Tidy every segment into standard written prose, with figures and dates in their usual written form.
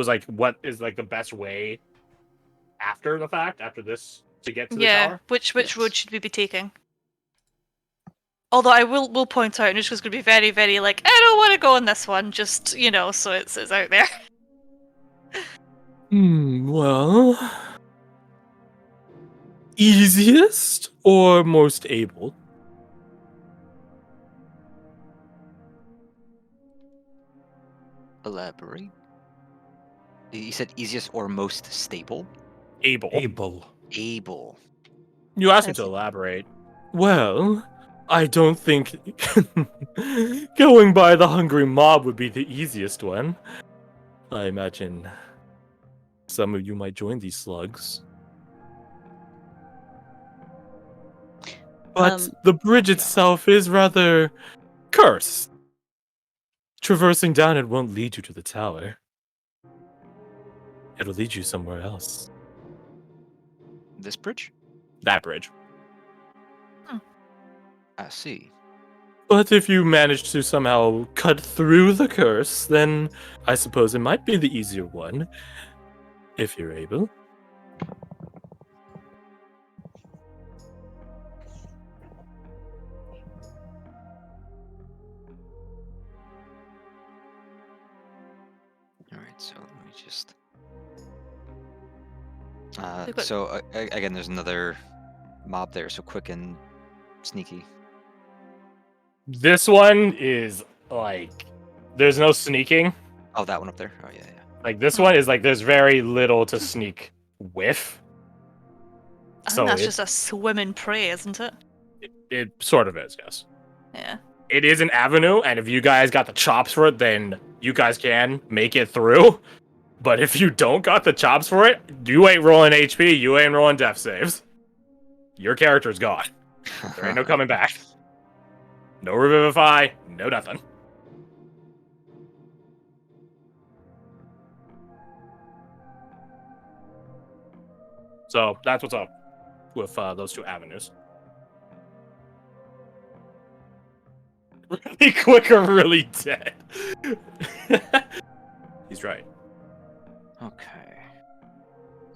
was like, what is like the best way after the fact, after this, to get to the Yeah, tower? which road should we be taking? Although I will point out, Anushka's going to be very, very like, I don't want to go on this one, just, so it's out there. Well, easiest or most able? Elaborate. You said easiest or most stable? Able. Able. You asked me to elaborate. Well, I don't think going by the hungry mob would be the easiest one. I imagine some of you might join these slugs. But the bridge itself is rather cursed. Traversing down it won't lead you to the tower. It'll lead you somewhere else. This bridge? That bridge. I see. But if you manage to somehow cut through the curse, then I suppose it might be the easier one. If you're able. Alright, so let me just... again, there's another mob there, so quick and sneaky. This one is like, there's no sneaking. Oh, that one up there? Oh, yeah. Like, this one is like, there's very little to sneak with. I think that's just a swim in prey, isn't it? It sort of is, yes. Yeah. It is an avenue, and if you guys got the chops for it, then you guys can make it through. But if you don't got the chops for it, you ain't rolling HP, you ain't rolling death saves. Your character's gone. There ain't no coming back. No revivify, no nothing. So that's what's up with those two avenues. Really quick or really dead? He's right. Okay.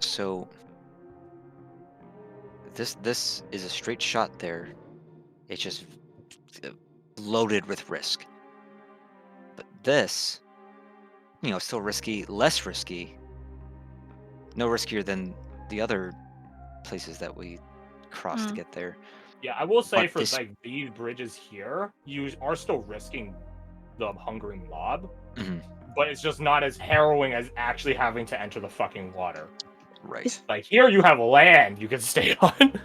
So this is a straight shot there. It's just loaded with risk. But this, still risky, less risky. No riskier than the other places that we crossed to get there. Yeah, I will say But for like these bridges here, you are still risking the hungry mob, but it's just not as harrowing as actually having to enter the fucking water. Right. Like here, you have land you can stay on,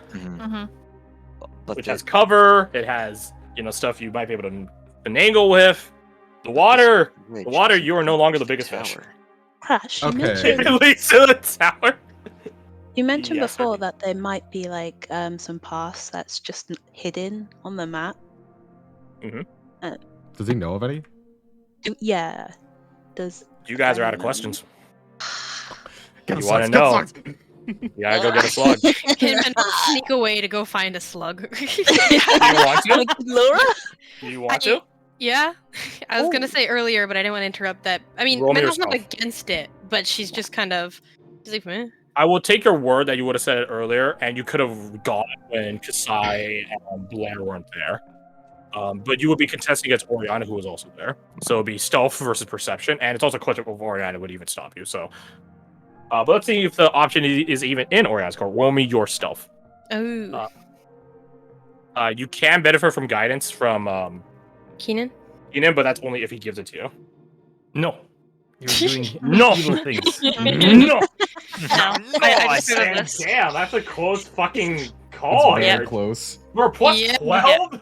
But which has cover. It has stuff you might be able to finagle with. The water, you are no longer the biggest fish. Crash, you It mentioned, leads to the tower. you mentioned Yes, before that there might be like some paths that's just hidden on the map. Does he know of any? Yeah. Does You guys are out of questions. Get You him want to slugs, get know? slugs. You gotta go get a slug. Can sneak away to go find a slug. You want to? Laura? You want to? Yeah, I was gonna say earlier, but I didn't want to interrupt that. I mean, Roll me Minna's not yourself. against it, but she's just kind of. She's like, meh. I will take your word that you would have said it earlier, and you could have gone when Kasai and Blair weren't there. But you would be contesting against Oriana, who was also there. So it'd be stealth versus perception, and it's also a question of Oriana would even stop you. So, but let's see if the option is even in Oriana's card. Roll me your stealth. Oh. You can benefit from guidance from Keenan, but that's only if he gives it to you. No. You're doing No. evil things. No. I just remembered this. Damn, that's a close fucking It's call. very here. close. We're plus Yeah. 12?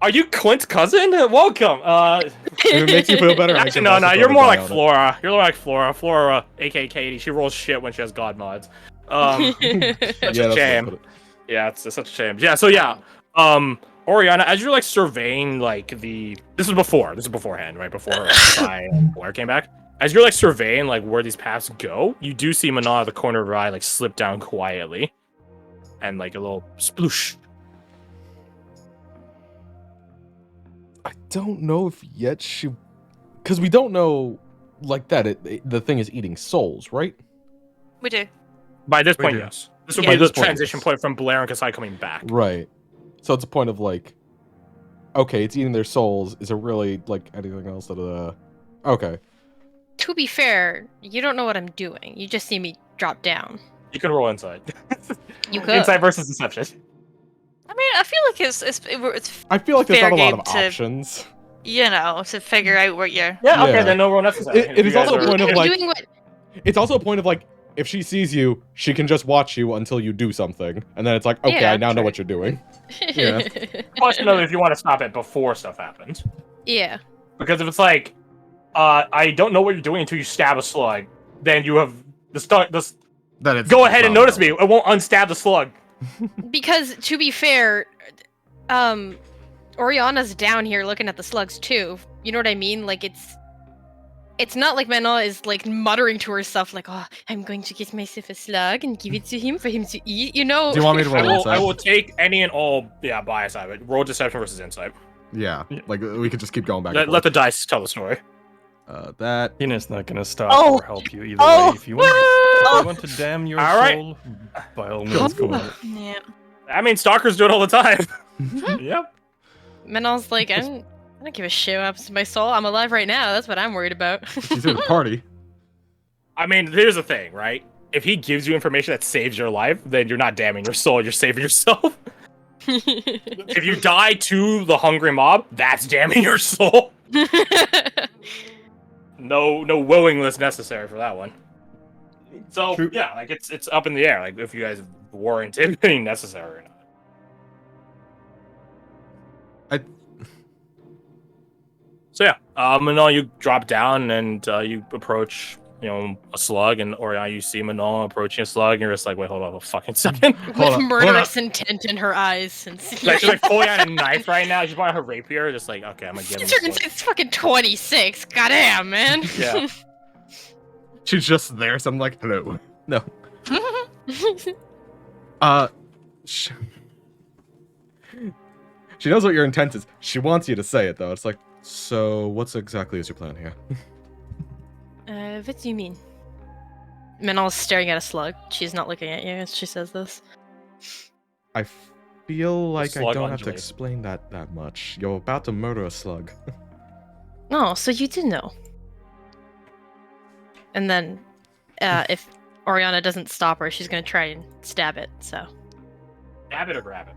Are you Clint's cousin? Welcome. If it makes you feel better, I can No, also you're throw more the like die on it. Flora. You're like Flora. Flora, aka Katie, she rolls shit when she has God mods. Such Yeah, a that's the way to shame. put it. Yeah, it's such a shame. Yeah, so yeah. Oriana, as you're like surveying like this is beforehand, right? Before Blair came back. As you're like surveying like where these paths go, you do see Mana at the corner of her eye like slip down quietly. And like a little sploosh. I don't know if yet she... Because we don't know like that, the thing is eating souls, right? We do. By this We point, do. yes. This would Yeah. be By the this point, transition yes. point from Blair and Kasai coming back. Right. So it's a point of like, okay, it's eating their souls. Is there really like anything else that Okay. To be fair, you don't know what I'm doing. You just see me drop down. You can roll insight. You could. Insight versus deception. I mean, I feel like it's I feel like there's Fair not a lot game of to- options. you know, to figure out what you're. Yeah, okay, Yeah. then no roll necessary. It If is you guys also a are- point of I'm like, doing what it's also a point of like, if she sees you, she can just watch you until you do something, and then it's like, okay, Yeah, I now know true. what you're doing. Yeah. question of if you want to stop it before stuff happens. Yeah. Because if it's like, I don't know what you're doing until you stab a slug, then you have the start. Then it's Go ahead and notice me. It won't unstab the slug. Because to be fair, Oriana's down here looking at the slugs too. You know what I mean? Like it's not like Manon is like muttering to herself like, "Oh, I'm going to get myself a slug and give it to him for him to eat." You know? Do you want me to roll I insight? will take any and all bias out of it. Roll deception versus insight. Yeah, like we could just keep going back. Let the dice tell the story. That Tina's not gonna stop Oh! or help you either Oh! way. If you want to damn your All right. soul, by all means, go ahead. Yeah. I mean, stalkers do it all the time. Yep. Manon's like, I don't give a shit what happens to my soul. I'm alive right now. That's what I'm worried about. she's at a party. I mean, here's the thing, right? If he gives you information that saves your life, then you're not damning your soul. You're saving yourself. If you die to the hungry mob, that's damning your soul. No willingness necessary for that one. So True. yeah, like it's up in the air, like if you guys warranted being necessary or not. So yeah, Manon, you drop down and you approach, a slug, and Oriana, you see Manon approaching a slug, and you're just like, wait, hold on a fucking second. With murderous intent in her eyes. And Like, she's like pulling out a knife right now. She's pulling out her rapier, just like, okay, I'm gonna get him. It's fucking 26. Goddamn, man. Yeah. She's just there, so I'm like, hello. No. She knows what your intent is. She wants you to say it, though. It's like, so what's exactly is your plan here? What do you mean? Manon's staring at a slug. She's not looking at you as she says this. I feel like I slug don't have to undulates. explain that much. You're about to murder a slug. Oh, so you do know. And then, if Oriana doesn't stop her, she's gonna try and stab it, so. Stab it or grab it.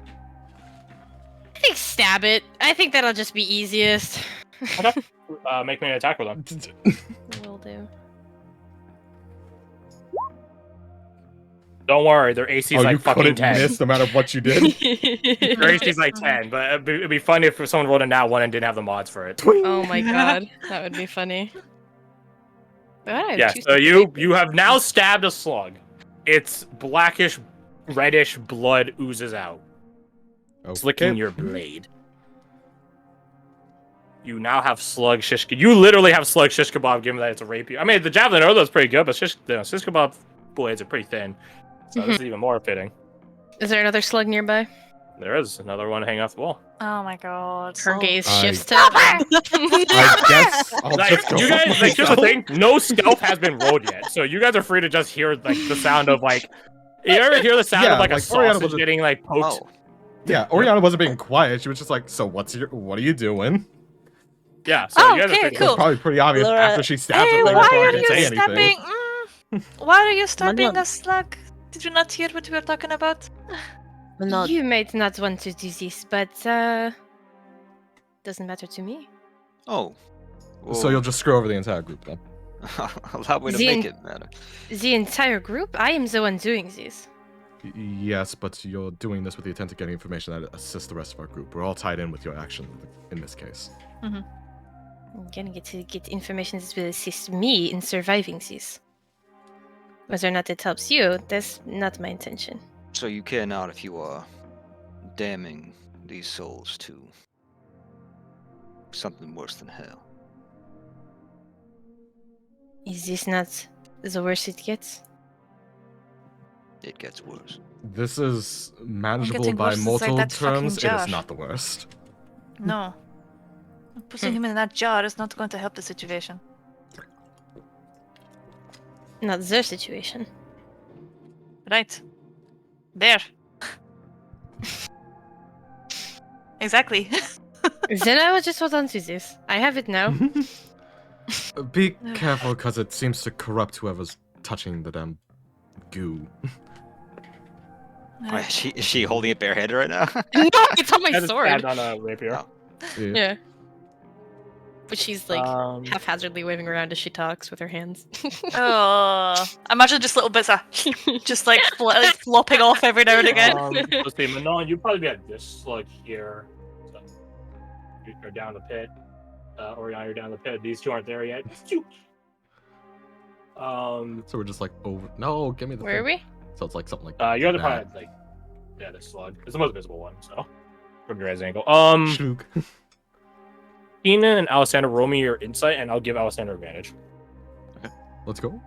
I think stab it. I think that'll just be easiest. Make me an attack with them. Will do. Don't worry, their AC is you like fucking couldn't 10. miss no matter what you did? Their AC is like 10, but it'd be funny if someone rolled a nat 1 and didn't have the mods for it. Oh my god, that would be funny. But I have Yeah, two so stabs. you have now stabbed a slug. Its blackish, reddish blood oozes out, licking your blade. You now have slug shish. You literally have slug shish kebab, given that it's a rapier. I mean, the javelin arrow is pretty good, but shish kebab blades are pretty thin, so this is even more fitting. Is there another slug nearby? There is another one hanging off the wall. Oh my god. Her gaze I- shifts to. I guess I'll Like, just go you guys, fuck like, here's the myself. thing: no stealth has been rolled yet, so you guys are free to just hear like the sound of like. You ever hear the sound Yeah, of like a like, Oriana sausage wasn't- getting like poked? Oh, Yeah, Oriana wasn't being quiet. She was just like, so what are you doing? Yeah. So Oh, you guys are okay, free to- It was cool. probably pretty obvious Laura- after she stabs Hey, the thing why before I are can you say anything. stabbing? Why are you stabbing Manon. a slug? Did you not hear what we were talking about? Manon, You might not want to do this, but doesn't matter to me. oh. So you'll just screw over the entire group then. allow me to Zin- make it matter. The entire group? I am the one doing this. Yes, but you're doing this with the intent of getting information that assists the rest of our group. We're all tied in with your action in this case. I'm gonna get information that will assist me in surviving this. Whether or not it helps you, that's not my intention. So you care not if you are damning these souls to something worse than hell. Is this not the worst it gets? It gets worse. This is manageable getting by worse is like mortal that fucking terms. It jar. is not the worst. No. Putting him in that jar is not going to help the situation. Not their situation. Right. There. Exactly. Then I will just hold on to this. I have it now. Be careful, because it seems to corrupt whoever's touching the damn goo. Oh, is she holding it barehanded right now? No, it's on my That is sword. stabbed on a rapier. Oh. Yeah. But she's like Um, haphazardly waving around as she talks with her hands. Oh, imagine just little bits of just like, like flopping off every now and again. Let's see, Manon, you'd probably be at this slug here. So, you're down the pit. Orion, you're down the pit. These two aren't there yet. So we're just like, oh, no, give me the Where are thing. we? So it's like something like you're the that. part like, yeah, this slug. It's the most visible one, so from your guys' angle. Shloog. Keenan and Alessandra, roll me your insight, and I'll give Alessandra advantage. Let's go.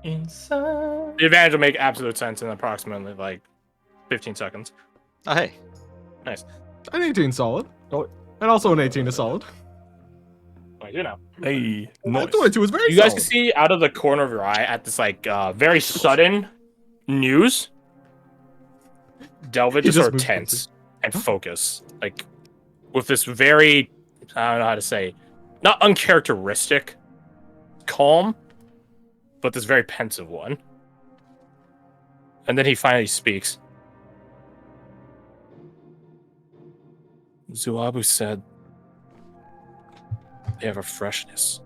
The advantage will make absolute sense in approximately like 15 seconds. Oh, hey. Nice. An 18 solid. Oh. And also an 18 is solid. 22 now. Hey, nice. 22 is very You guys solid. can see out of the corner of your eye at this like very sudden news. Delvin He just just sort of moved tense and focus, like with this very, I don't know how to say, not uncharacteristic calm, but this very pensive one. And then he finally speaks. Zuabu said they have a freshness.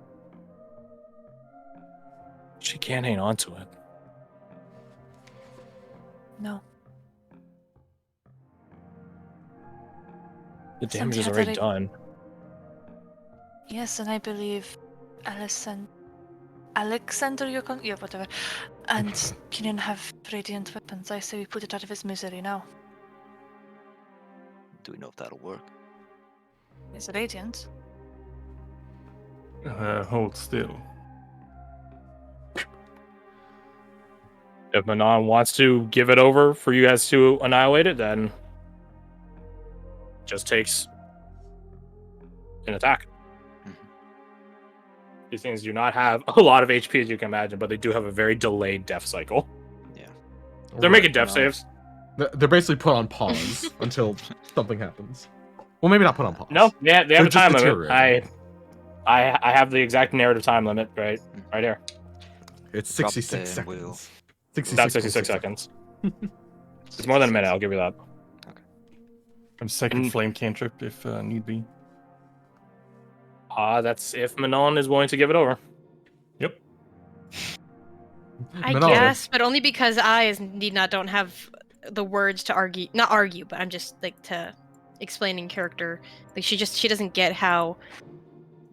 She can't hang on to it. No. The damage is already done. Yes, and I believe Alexander, yeah, whatever, and Keenan have radiant weapons. I say we put it out of his misery now. Do we know if that'll work? It's radiant. Hold still. If Manon wants to give it over for you guys to annihilate it, then just takes an attack. Mhm. These things do not have a lot of HP, as you can imagine, but they do have a very delayed death cycle. They're making death saves. They're basically put on pause until something happens. Well, maybe not put on pause. No, they have They're a time just limit. deteriorating. I have the exact narrative time limit right here. It's Drop 66 the wheel. seconds. 66 About 66 seconds. It's more than a minute. I'll give you that. A second Mm. flame cantrip if need be. That's if Manon is willing to give it over. Yep. I Manon. guess, but only because I, as Nina, don't have the words to argue. Not argue, but I'm just like to explain in character. Like she doesn't get how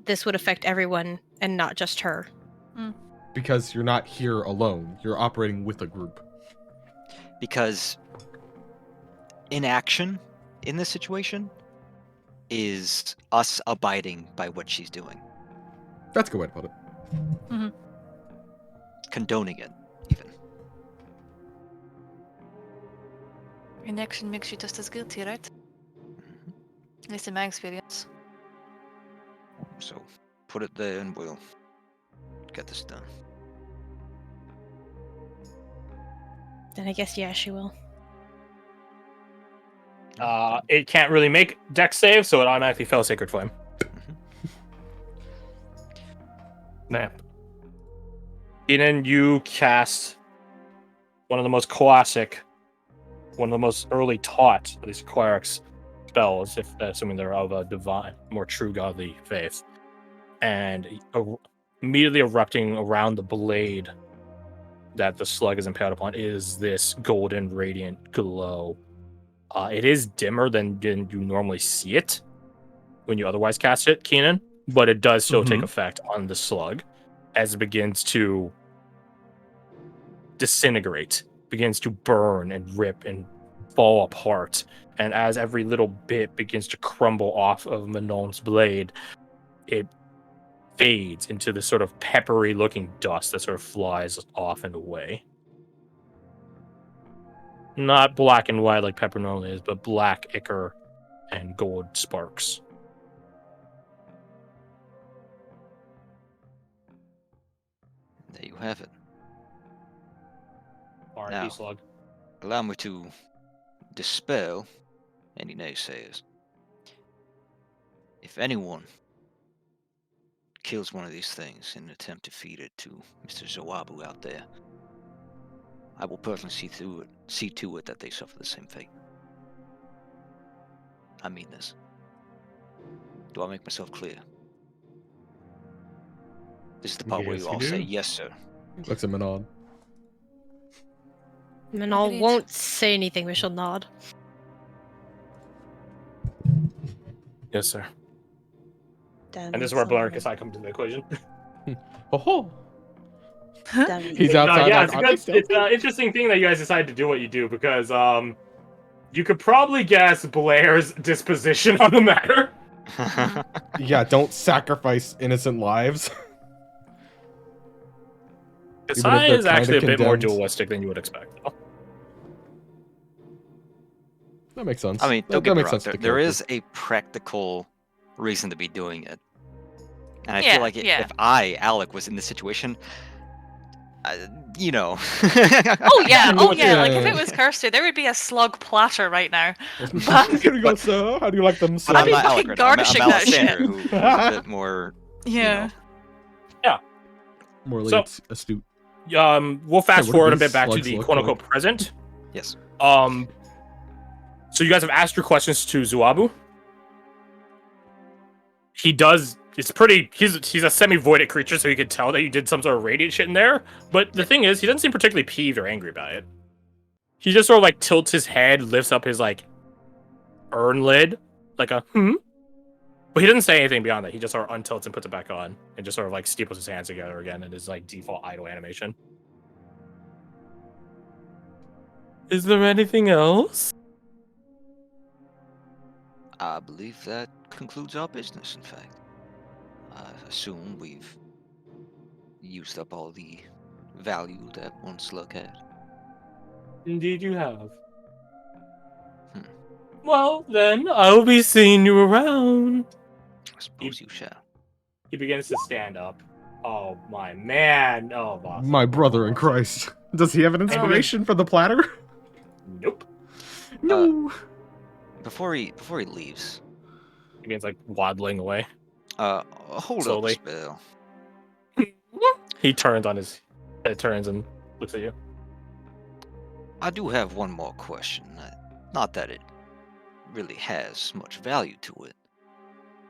this would affect everyone and not just her. Because you're not here alone. You're operating with a group. Because inaction in this situation is us abiding by what she's doing. That's a good way to put it. Condoning it, even. Inaction makes you just as guilty, right? At least in my experience. So put it there and we'll get this done. Then I guess yeah, she will. It can't really make dex save, so it automatically fell Sacred Flame. Nap. And then you cast one of the most classic, one of the most early taught, at least clerics, spells, if assuming they're of a divine, more true godly faith. And immediately erupting around the blade that the slug is impaled upon is this golden radiant glow. It is dimmer than you normally see it when you otherwise cast it, Keenan, but it does still take effect on the slug as it begins to disintegrate, begins to burn and rip and fall apart. And as every little bit begins to crumble off of Manon's blade, it fades into this sort of peppery looking dust that sort of flies off and away. Not black and white like pepper normally is, but black ichor and gold sparks. There you have it. R.I.P. Now. Slug. Allow me to dispel any naysayers. If anyone kills one of these things in an attempt to feed it to Mr. Zoabu out there, I will personally see to it that they suffer the same fate. I mean this. Do I make myself clear? This is the part where Yes, you you all say, do. yes, sir. Looks at Manon. Manal Agreed. won't say anything, but she'll nod. Yes, sir. Damn, And this is he's where Blair on and Kasai come to the equation. Oh, Damn, he's outside. yeah, like, it's "Are a they good. still It's an interesting thing that you guys decided to do what you do because you could probably guess Blair's disposition on the matter. Yeah, don't sacrifice innocent lives. Even if Kasai they're is actually a kinda bit more condemned. dualistic than you would expect. Though. That makes sense. I mean, don't that get me makes wrong. sense to the There character. is a practical reason to be doing it. And I Yeah, feel like yeah. if I, Alec, was in this situation, you know. Oh yeah, oh yeah. Like if Yeah. it was Kirsty, there would be a slug platter right now. Here you go, sir. How do you like them, sir? But I'm be not Alec fucking right now. I'm garnishing that Alexander, shit. who's a bit more, Yeah. Morally So- astute. We'll fast what do forward a these bit back to slugs the look quote unquote like? present. yes. So you guys have asked your questions to Zuabu. He does. It's pretty. He's a semi-voided creature, so you can tell that you did some sort of radiant shit in there. But the thing is, he doesn't seem particularly peeved or angry about it. He just sort of like tilts his head, lifts up his like urn lid, like a But he doesn't say anything beyond that. He just sort of untilts and puts it back on, and just sort of like steeples his hands together again in his like default idle animation. Is there anything else? I believe that concludes our business, in fact. I assume we've used up all the value that one slug had. Indeed, you have. Hmm. Well, then I'll be seeing you around. I suppose you shall. He begins to stand up. Oh my man! Oh, boss. My brother in Christ. Does he have an inspiration for the platter? Nope. No. Before he leaves, He begins like waddling away. hold Slowly. up a spell. He turns on his head, turns and looks at you. I do have one more question. Not that it really has much value to it.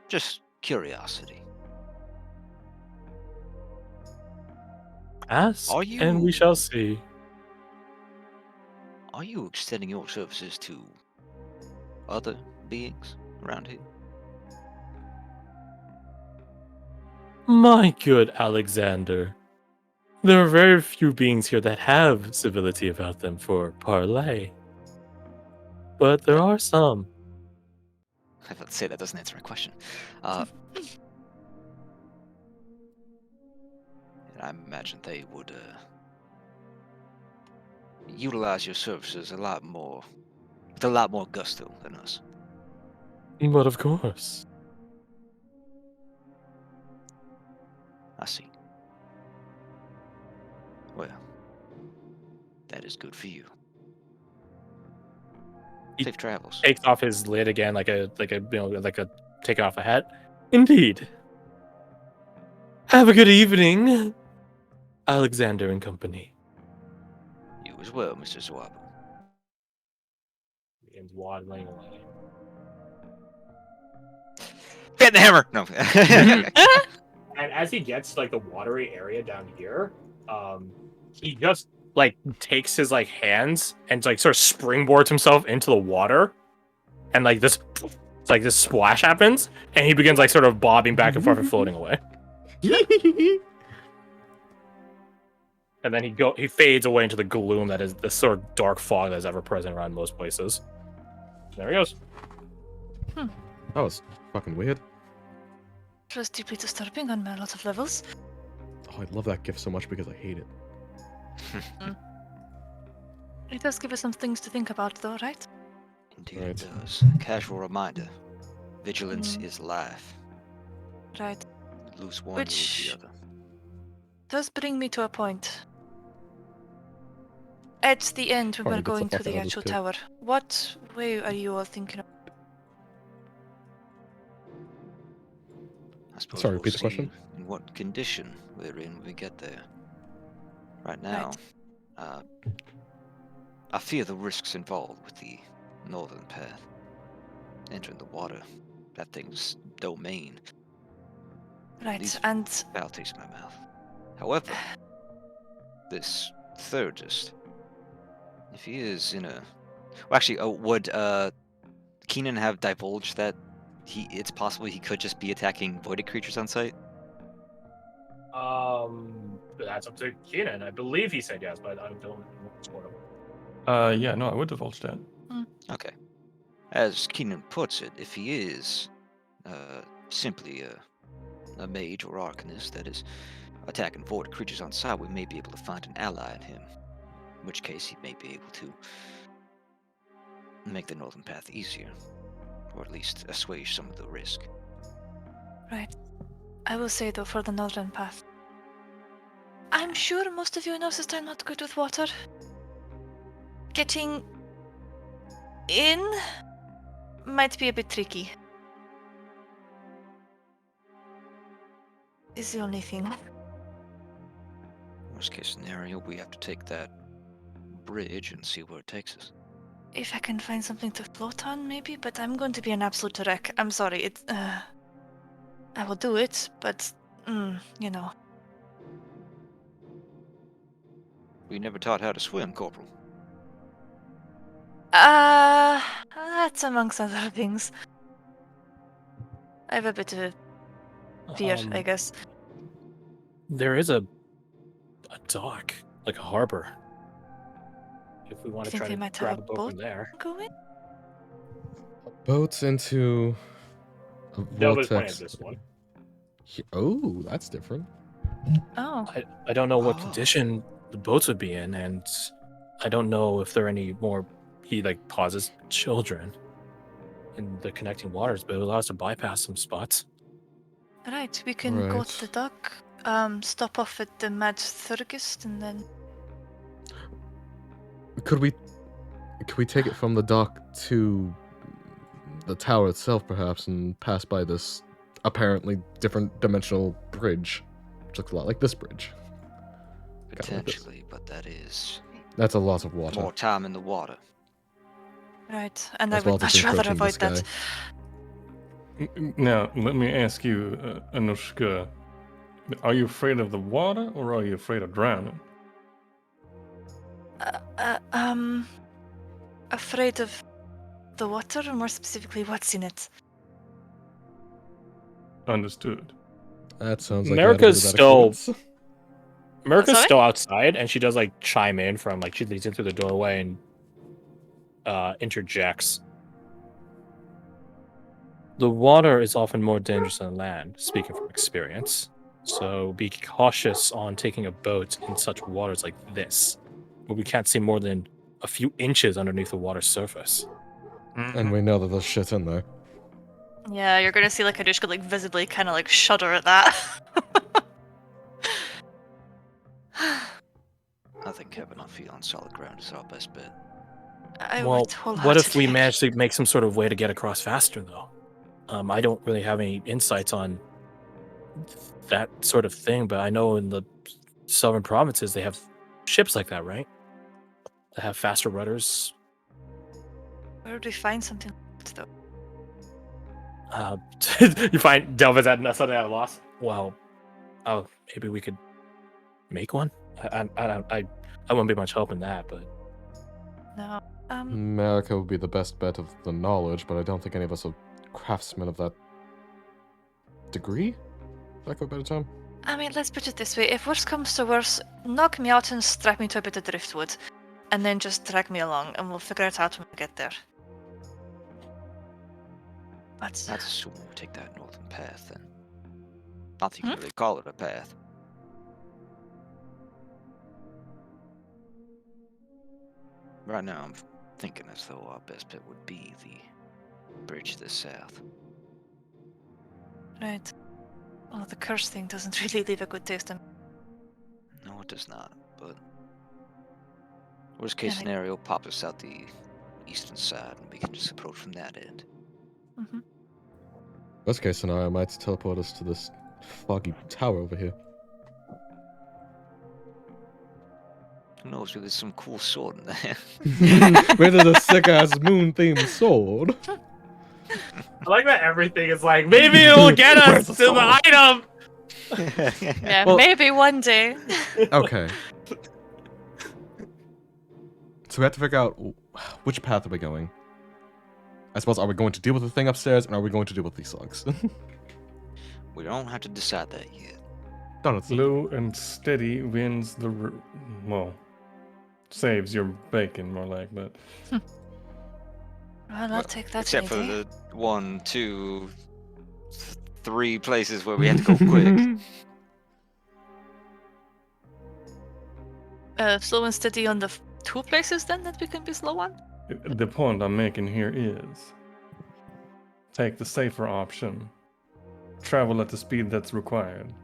Just curiosity. Ask, Are and we you- shall see. Are you extending your services to other beings around here? My good Alexander, there are very few beings here that have civility about them for parley. But there are some. I was about to say that doesn't answer my question. And I imagine they would utilize your services with a lot more gusto than us. But of course. I see. Well, that is good for you. He Safe travels. Takes off his lid again, like a taking off a hat. Indeed. Have a good evening, Alexander and company. You as well, Mr. Zawabu. Begins waddling away. Get the hammer! No. And as he gets to, like the watery area down here, he just like takes his like hands and like sort of springboards himself into the water, and like this splash happens, and he begins like sort of bobbing back and forth and floating away. And then he fades away into the gloom that is the sort of dark fog that's ever present around most places. There he goes. That was fucking weird. It was deeply disturbing on a lot of levels. Oh, I love that gift so much because I hate it. It does give us some things to think about, though, right? Indeed Right. it does. A casual reminder. Vigilance is life. Right. Lose one, Which- lose the other. Does bring me to a point. At the end, when Probably we're gets the going to fuck the out of this actual pit. tower, what way are you all thinking of? I suppose Sorry, we'll repeat the see question? in what condition we're in when we get there. Right now, I fear the risks involved with the northern path. Entering the water, that thing's domain. Right, Leaves and foul taste in my mouth. However, this thirdest, if he is in a... Well, actually, would Keenan have divulged that it's possible he could just be attacking voided creatures on sight? That's up to Keenan. I believe he said yes, but I don't know what's going on. Yeah, no, I would divulge that. Okay. As Keenan puts it, if he is simply a mage or arcanist that is attacking void creatures on sight, we may be able to find an ally in him. In which case, he may be able to make the northern path easier, or at least assuage some of the risk. right. I will say though, for the northern path, I'm sure most of you noticed I'm not good with water. Getting in might be a bit tricky. Is the only thing. Worst case scenario, we have to take that bridge and see where it takes us. If I can find something to float on, maybe, but I'm going to be an absolute wreck. I'm sorry, I will do it, but, you know. We never taught how to swim, Corporal. That's amongst other things. I have a bit of a fear, I guess. There is a dock, like a harbor. If we want I to think try they to might grab have a a boat boat from there. going. Boats into a Delva's pointing at vortex. this one. Oh, that's different. Oh, I don't know what Oh. condition the boats would be in, and I don't know if there are any more. He like pauses children in the connecting waters, but it allows us to bypass some spots. right. We can go to Right. the dock, stop off at the Mad Thurgist, and then. Could we take it from the dock to the tower itself, perhaps, and pass by this apparently different dimensional bridge, which looks a lot like this bridge? Kinda like this. Potentially, but that is That's a lot of water. more time in the water. Right, and As I well would as it's much rather encroaching the avoid that. sky. Now, let me ask you, Anushka, are you afraid of the water or are you afraid of drowning? Afraid of the water, or more specifically, what's in it. Understood. That sounds like America's still America's sorry? still outside, and she does like chime in from like she leads in through the doorway and interjects. The water is often more dangerous than land, speaking from experience. So be cautious on taking a boat in such waters like this, where we can't see more than a few inches underneath the water's surface. And we know that there's shit in there. Yeah, you're gonna see like Anushka like visibly kind of like shudder at that. I think having our feet on solid ground is our best bet. I Well, would wholeheartedly what if we agree. manage to make some sort of way to get across faster, though? I don't really have any insights on that sort of thing, but I know in the southern provinces they have ships like that, right? That have faster rudders. Where would we find something like that, though? You find Delva's at suddenly at a loss. Well, oh, maybe we could make one. I wouldn't be much help in that, but No. America would be the best bet of the knowledge, but I don't think any of us are craftsmen of that degree. Lack of a better term. I mean, let's put it this way: if worse comes to worse, knock me out and strap me to a bit of driftwood, and then just drag me along, and we'll figure it out when we get there. But That's assuming we take that northern path, then. Not that you can really call it a path. Right now, I'm thinking as though our best bet would be the bridge to the south. right. Well, the curse thing doesn't really leave a good taste in. No, it does not, but Worst case Yeah, like- scenario, pop us out the eastern side, and we can just approach from that end. Mhm. Worst case scenario, I might teleport us to this foggy tower over here. Who knows? Maybe there's some cool sword in there. Where there's a sick ass moon themed sword. I like that everything is like, maybe it'll get us Where's to the the item. Yeah, Well- maybe one day. Okay. So we have to figure out which path are we going. I suppose, are we going to deal with the thing upstairs, and are we going to deal with these slugs? We don't have to decide that yet. Slow and steady wins the well, saves your bacon more like, but Well, I'll take that. Except for lady. the 1, 2, 3 places where we had to go quick. Slow and steady on the 2 places then that we can be slow on. the point I'm making here is take the safer option. Travel at the speed that's required,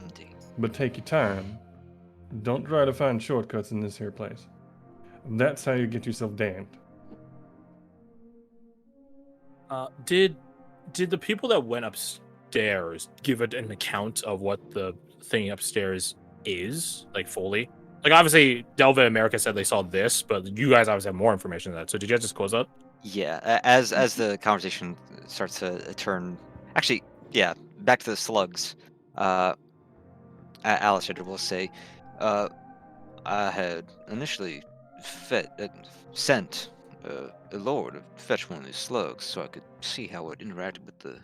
Indeed. but take your time. Don't try to find shortcuts in this here place. That's how you get yourself damned. Did the people that went upstairs give it an account of what the thing upstairs is, like fully? Like obviously, Delva and America said they saw this, but you guys obviously have more information than that. So did you guys disclose that? Yeah, as the conversation starts to turn, actually, yeah, back to the slugs. Alistair will say, I had initially sent a lord to fetch one of these slugs so I could see how it interacted with the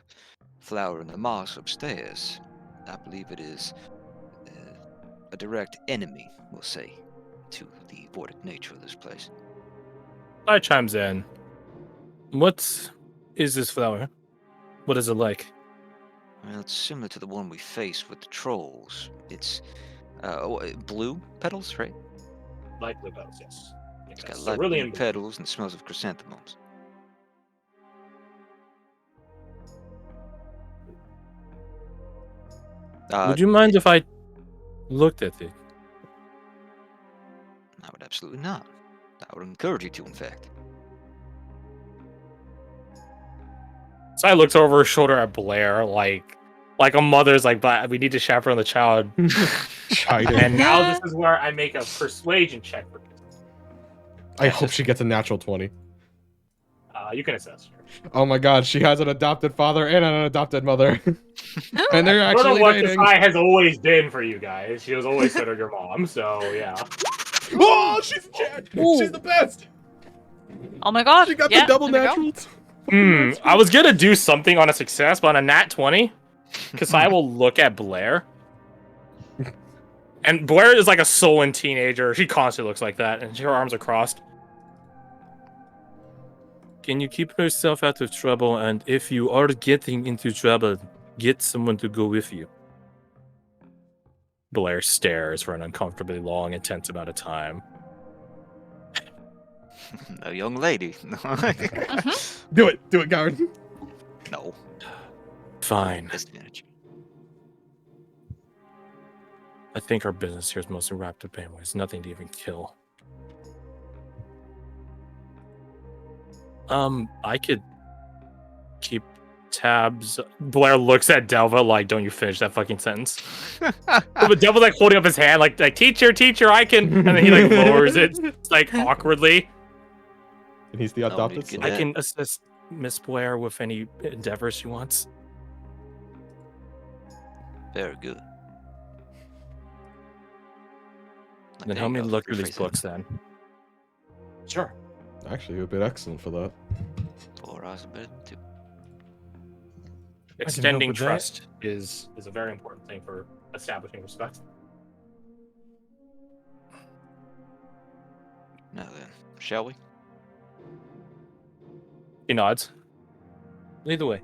flower and the moss upstairs. I believe it is a direct enemy, we'll say, to the vortic nature of this place. I chimes in. What is this flower? What is it like? Well, it's similar to the one we faced with the trolls. It's blue petals, right? Light blue petals, yes. It's got Yes, light cerulean blue petals and smells of chrysanthemums. Would you mind if I looked at it? I would absolutely not. I would encourage you to, in fact. So I looked over her shoulder at Blair, like a mother's like, but we need to chaperone the child. Chiding. And now this is where I make a persuasion check for this. I hope she gets a natural 20. You can assess her. Oh my god, she has an adopted father and an adopted mother. And they're I don't know actually what dating. Kasai has always been for you guys. She was always considered your mom, so yeah. Oh, she's she's the best. Oh my god. She got yeah, the double there we go. natural. I was gonna do something on a success, but on a nat 20, Kasai will look at Blair. And Blair is like a sullen teenager. She constantly looks like that, and her arms are crossed. Can you keep yourself out of trouble? And if you are getting into trouble, get someone to go with you. Blair stares for an uncomfortably long, intense amount of time. A young lady. Do it, Goward. No. Fine. Disadvantage. I think our business here is mostly wrapped up anyways. Nothing to even kill. I could keep tabs. Blair looks at Delva like, "Don't you finish that fucking sentence?" But Delva's like holding up his hand, like teacher, I can. And then he like lowers it, like awkwardly. And he's the adopted son. I can assist Miss Blair with any endeavors she wants. Very good. Then help me look through these books then. Sure. Actually, you'd be excellent for that. 4 hours of bed, too. Extending with that. trust is a very important thing for establishing respect. Now then, shall we? He nods. Lead the way.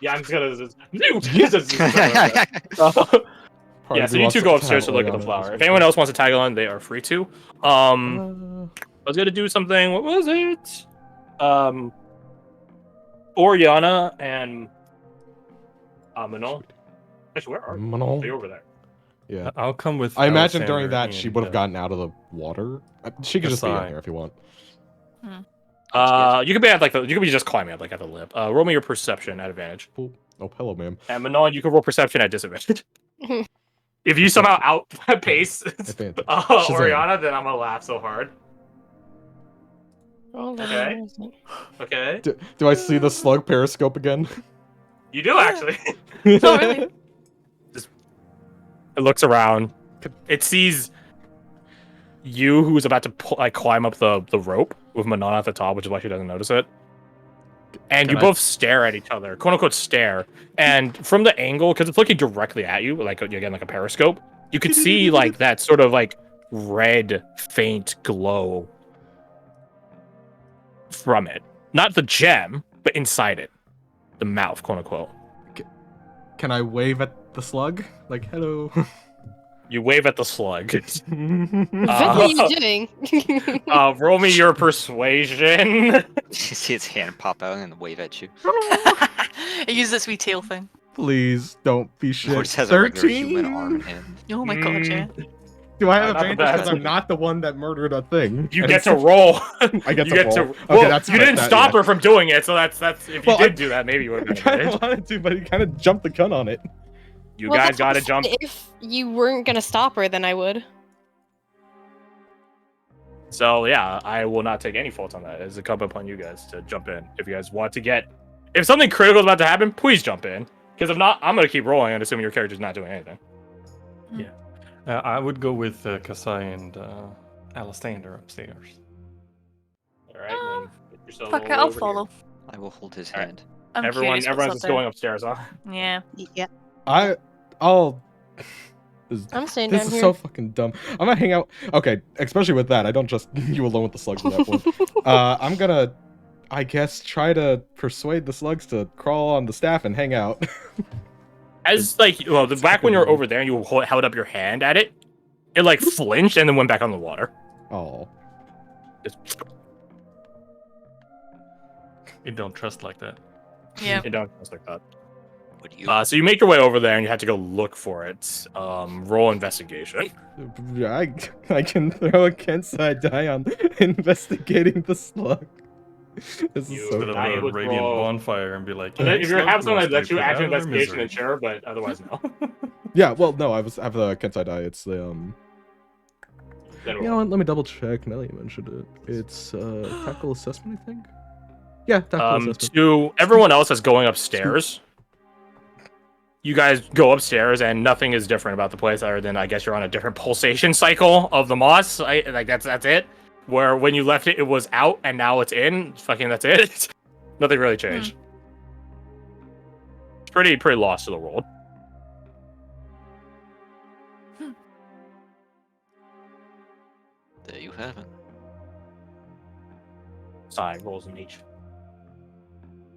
Yeah, I'm just gonna. Yeah, so you two go upstairs to look at the flower. If anyone else wants to tag along, they are free to. I was gonna do something. What was it? Oriana and Manol. Actually, where are you? Manol. Are you over there? Yeah. I'll come with. I imagine Alexander during that she and, would have gotten out of the water. She could just be in Kasai. here if you want. You could be at like you could be just climbing up like at the lip. Roll me your perception at advantage. Oh, hello, ma'am. And Manon, you can roll perception at disadvantage. If you somehow outpace Advantage. Oriana, then I'm gonna laugh so hard. Okay. Okay. Do I see the slug periscope again? You do actually. Oh, really? It looks around. It sees you, who's about to climb up the rope with Manon at the top, which is why she doesn't notice it. And you both stare at each other, quote unquote stare. And from the angle, because it's looking directly at you, like again like a periscope, you could see like that sort of like red faint glow from it. Not the gem, but inside it, the mouth, quote unquote. Can I wave at the slug? Like, hello. You wave at the slug. What are you doing? Roll me your persuasion. You see its hand pop out and wave at you. It uses its wee tail thing. Please don't be Or shit. just has a regular human arm in hand. Oh my god, yeah. Do I have Not the advantage because best. I'm not the one that murdered a thing? You And get it's- to roll. I get You to get roll. to. Okay, Well, that's you right, didn't that- stop yeah. her from doing it, so that's if Well, you did do that, maybe you would I have kind been of wanted to, but he kind of jumped the gun on it. You Well, guys that's what gotta I jump. said. If you weren't gonna stop her, then I would. So yeah, I will not take any fault on that. It's incumbent upon you guys to jump in if you guys want to get. If something critical is about to happen, please jump in. Because if not, I'm gonna keep rolling and assuming your character's not doing anything. I would go with Kasai and Alistander upstairs. All right. Then get yourselves Fuck it, all I'll over here. follow. I will hold his All right. hand. I'm Everyone's curious what's just up going upstairs, huh? there. Yeah. Yeah. I'll. I'm staying This down is here. so fucking dumb. I'm gonna hang out. Okay, especially with that, I don't just you alone with the slugs in that one. I'm gonna, I guess, try to persuade the slugs to crawl on the staff and hang out. As back when you were over there and you held up your hand at it, it like flinched and then went back on the water. Oh, Just, You don't trust like that. Yeah. it don't just like that. Would you? So you make your way over there and you have to go look for it. Roll investigation. I can throw a Kensai die on investigating the slug. This You is so Put up I dumb. a would radiant roll- bonfire and be like, And then if you have someone that lets you put act out an of their investigation, then misery. sure, but otherwise no. Yeah, well, no, I have the Kensai die. It's the Then You know what? Let me double check. Now that you mentioned it, it's tactical assessment, I think. Yeah, tactical assessment. To everyone else that's going upstairs, you guys go upstairs and nothing is different about the place other than I guess you're on a different pulsation cycle of the moss. That's it. Where when you left it, it was out and now it's in. Fucking that's it. Nothing really changed. It's pretty lost to the world. There you have it. Side rolls in each.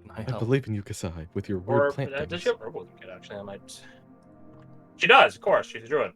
I I help. believe in you, Kasai, with your Or weird plant does things. she have herbalism kit? Actually, I might. She does, of course. She's a druid.